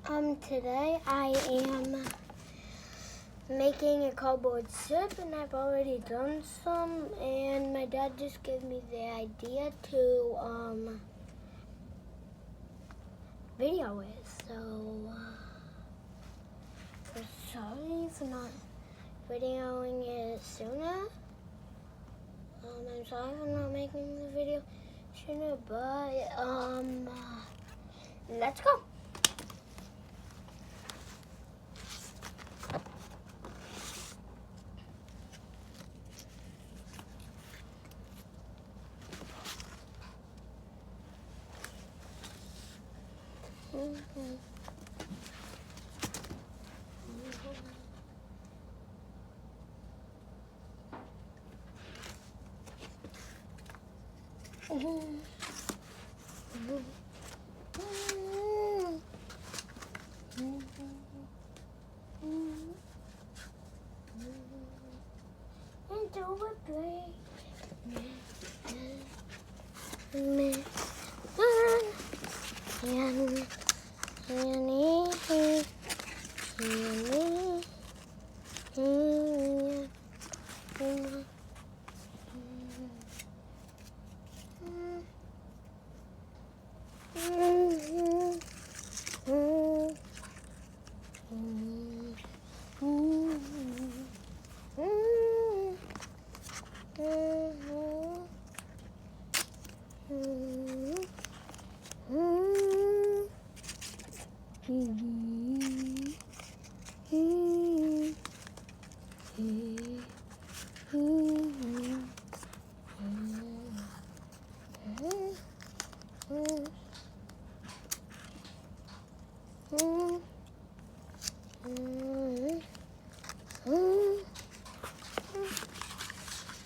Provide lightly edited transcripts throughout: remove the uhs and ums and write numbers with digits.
Today I am making a cardboard soup, and I've already done some, and my dad just gave me the idea to video it, so I'm sorry for not videoing it sooner. I'm sorry for not making the video sooner, but let's go.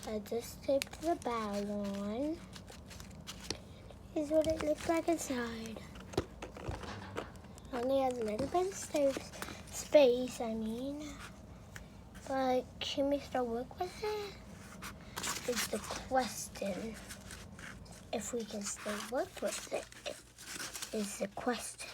I just taped the bow on. Here's what it looks like inside. Only has a little bit of space, but can we still work with it? Is the question. If we can still work with it, is the question.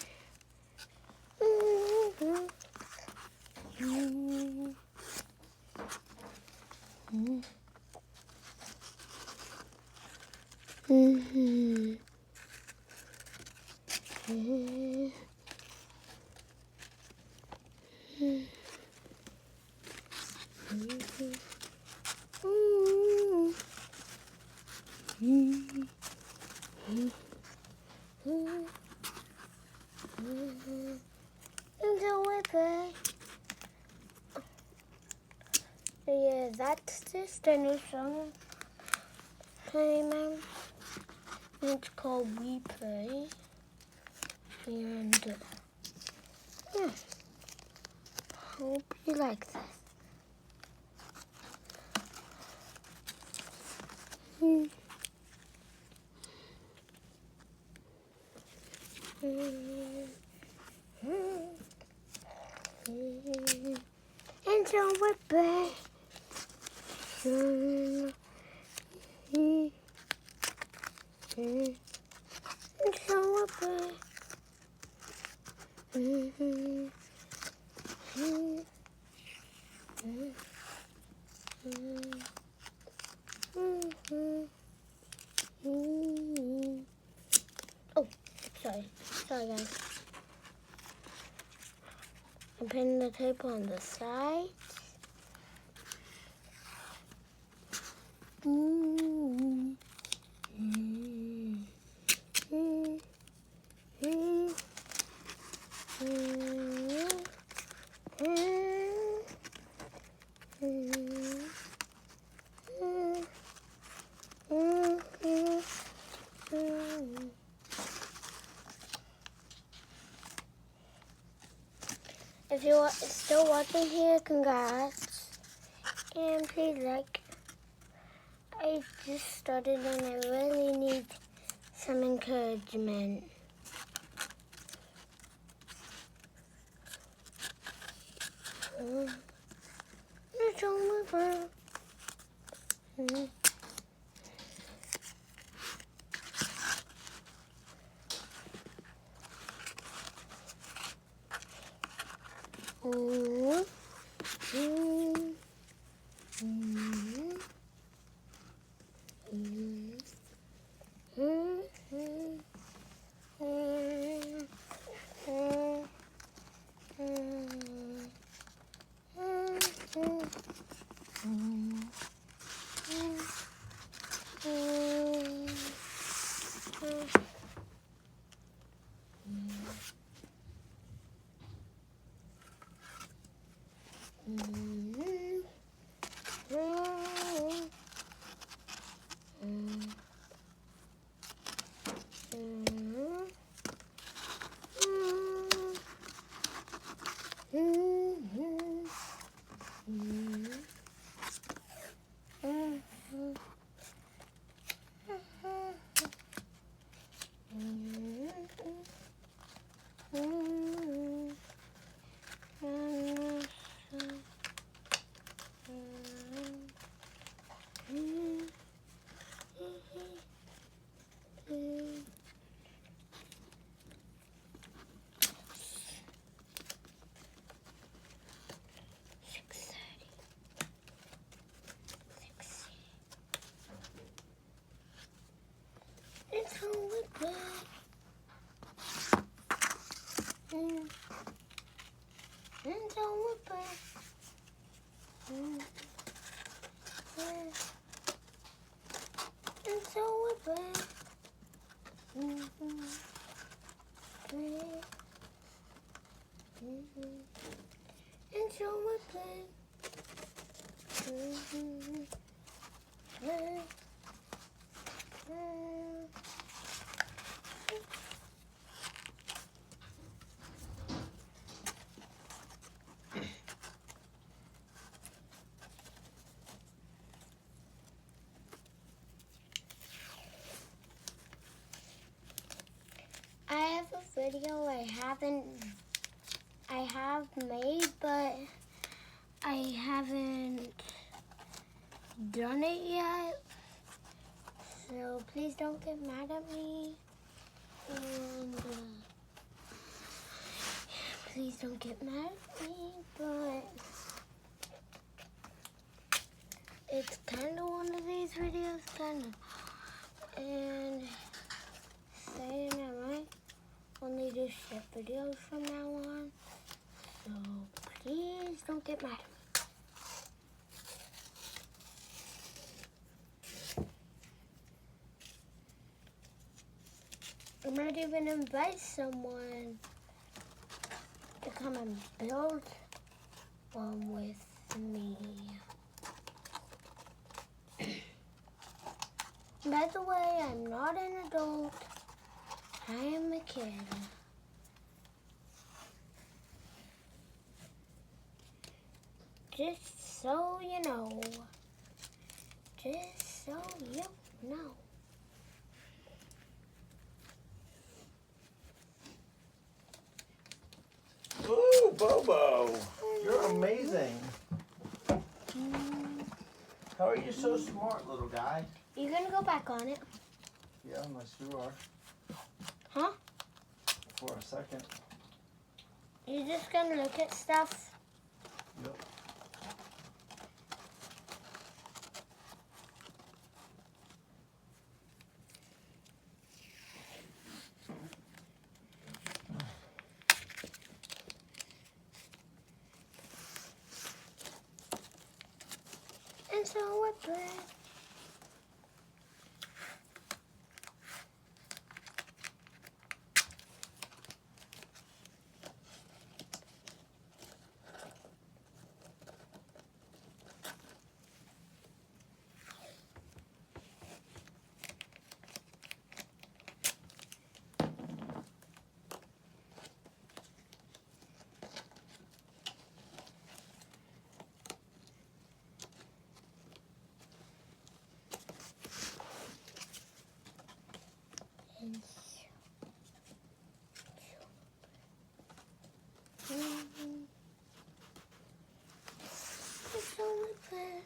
Yeah, that's just a new song. Hey, man. It's called We Play. And yeah, hope you like this. And so we're back. And so we're back. Oh, sorry guys. I'm putting the tape on the side. If you're still watching here, congrats. And please like. I just started and I really need some encouragement. It's only fun. It's only play. It's only play. It's only play. It's only play. I have a video I have made, but I haven't done it yet. So please don't get mad at me. And please don't get mad at me, but it's kind of one of these videos, and saying I might only do short videos from now on, so please don't get mad at me. I might even invite someone to come and build one with me. By the way, I'm not an adult. I am a kid. Just so you know. Just so you know. Ooh, Bobo, you're amazing. How are you so smart, little guy? You gonna go back on it? Yeah, unless you are. Huh? For a second. You're just gonna look at stuff? Yep. And so we're playing. It's only fair.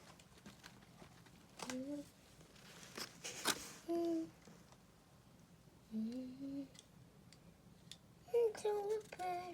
It's only fair.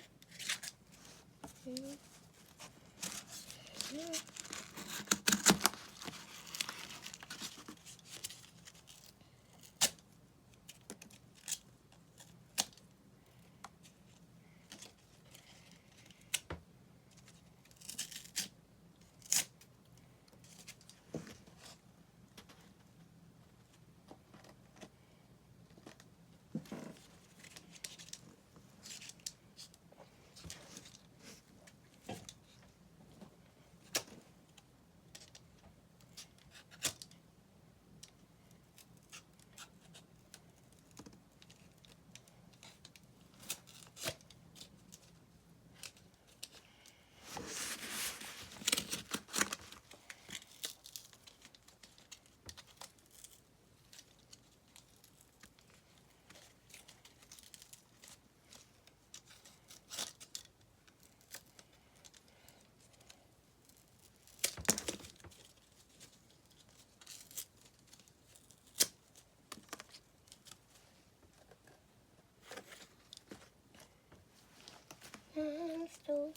I'm still.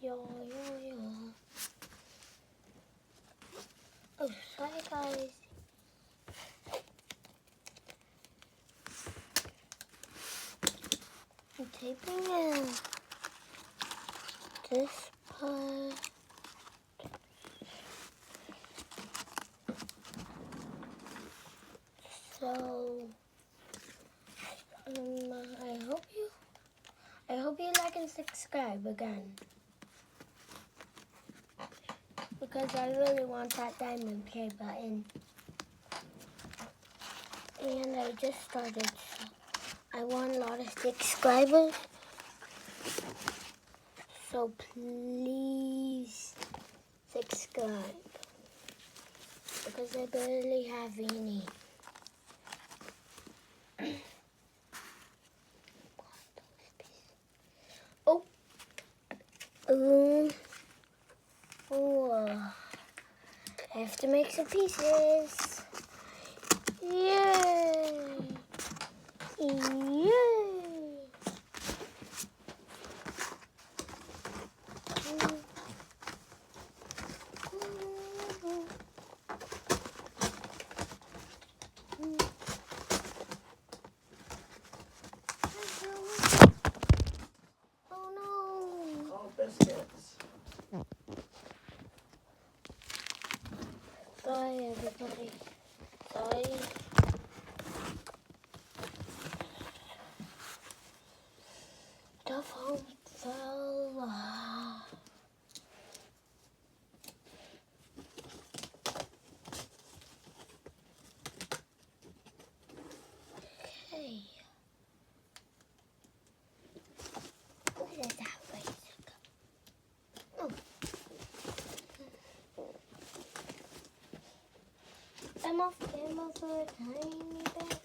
Yo. Oh, sorry guys. I'm taping this part. So, I hope you like and subscribe again. Because I really want that diamond play button. And I just started, so I want a lot of subscribers. So please subscribe. Because I barely have any. I have to make some pieces. Yay! Yay! Oh no! Oh, biscuits. Sorry, everybody. Sorry. The phone fell. Okay. Where did that razor go? Oh. I'm off camera for a tiny bit.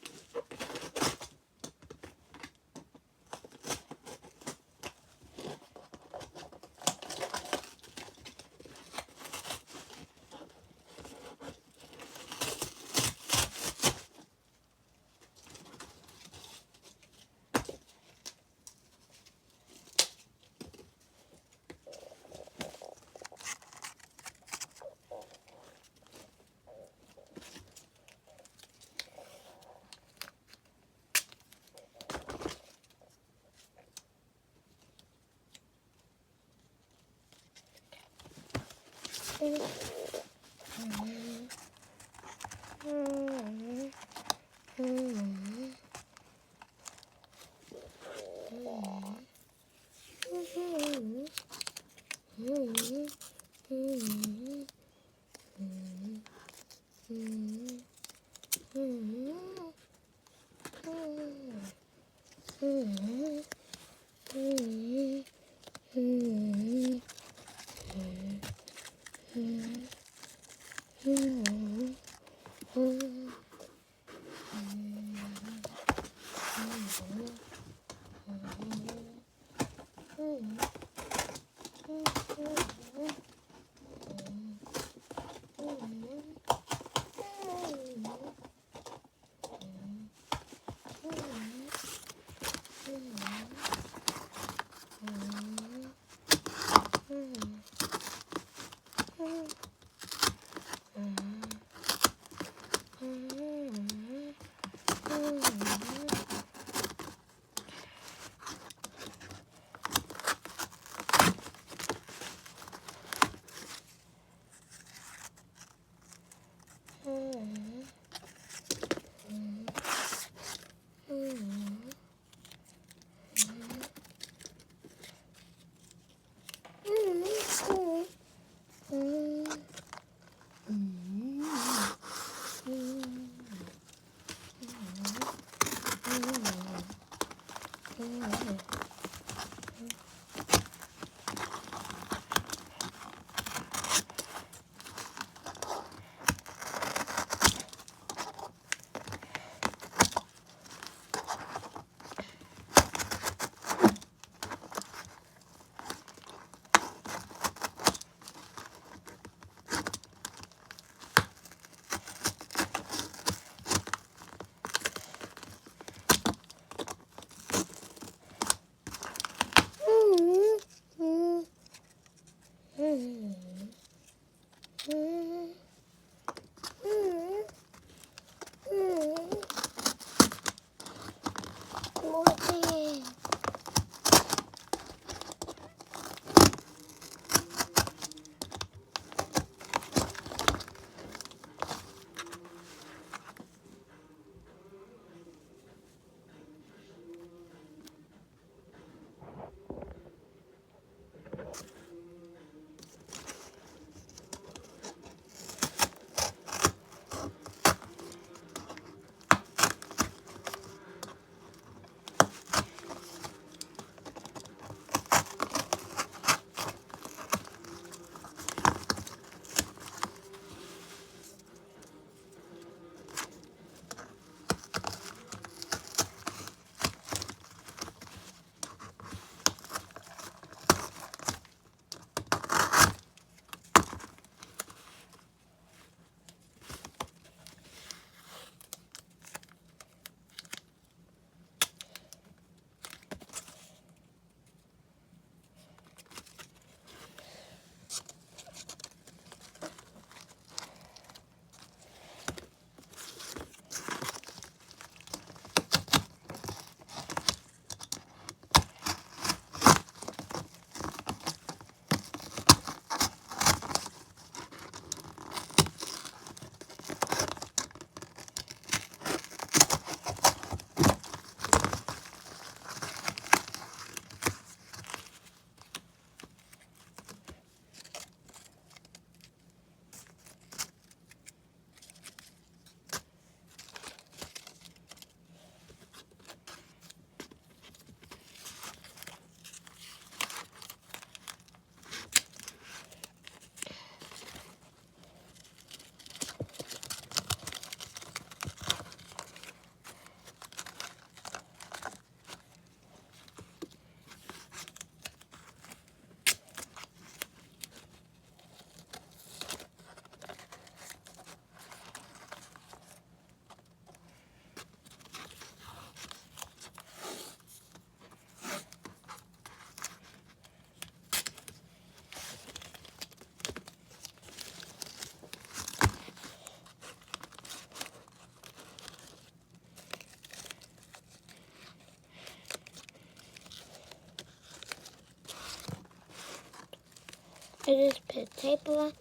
I just put tape on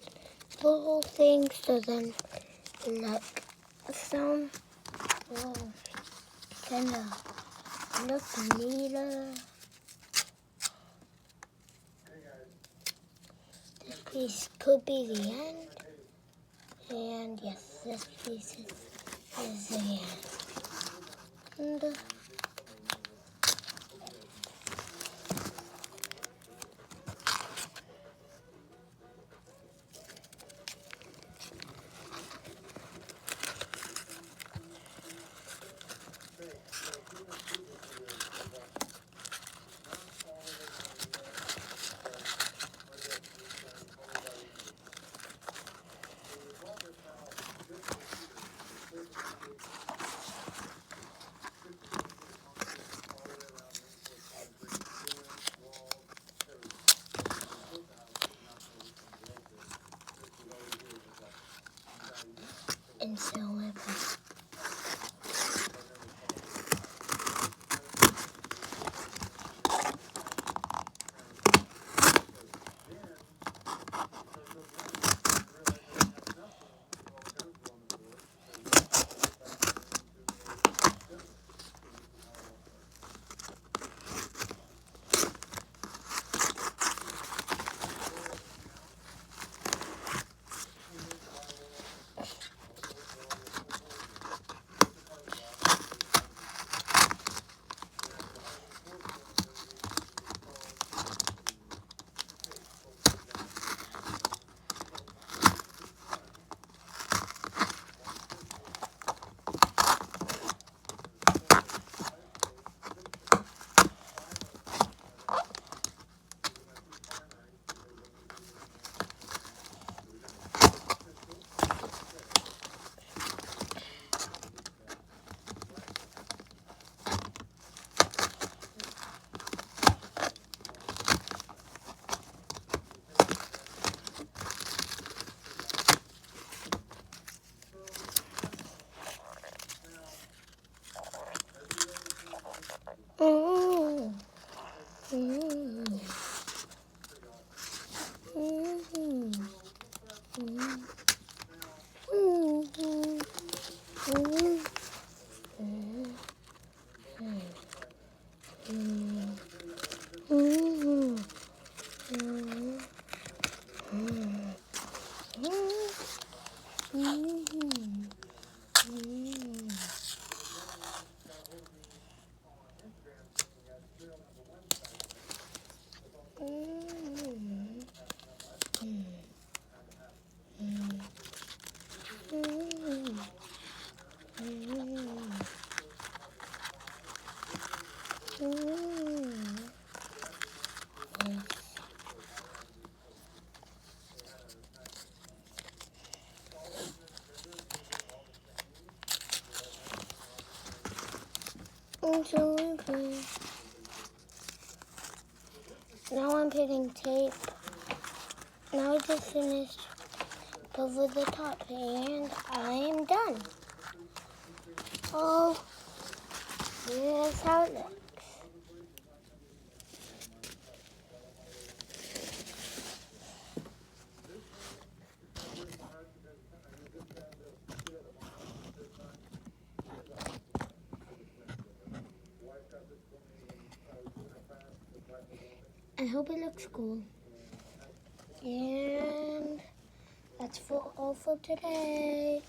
the whole thing so then like some will kind of look neater. This piece could be the end. And yes, this piece is the end. And Now I'm putting tape. Now I just finished over the top and I am done. Oh, here's how it looks. I hope it looks cool. And that's all for today.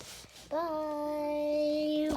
Bye.